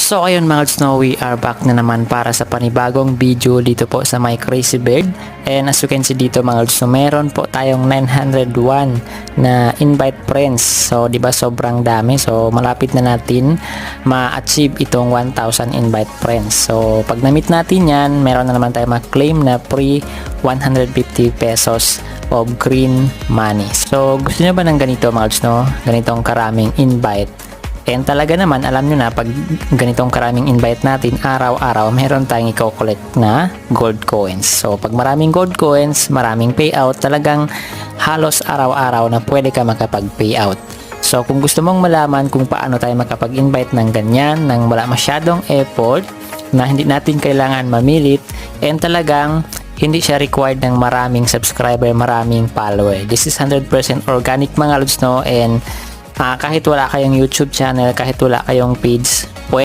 So ayun mga lods, no, we are back na naman para sa panibagong video dito po sa My Crazy Bird. And as you can see dito mga lods, no, meron po tayong 901 na invite friends. So di ba sobrang dami. So malapit na natin ma-achieve itong 1,000 invite friends. So pag na-meet natin yan, meron na naman tayong ma-claim na free 150 pesos of green money. So gusto nyo ba ng ganito mga lods, no? Ganitong karaming invite. And talaga naman, alam nyo na, pag ganitong karaming invite natin, araw-araw, meron tayong i-collect na gold coins. So, pag maraming gold coins, maraming payout, talagang halos araw-araw na pwede ka makapag-payout. So, kung gusto mong malaman kung paano tayo makapag-invite ng ganyan, nang wala masyadong effort, na hindi natin kailangan mamilit, and talagang hindi siya required ng maraming subscriber, maraming follower. This is 100% organic mga lods, no? And kahit wala kayong YouTube channel, kahit wala kayong page,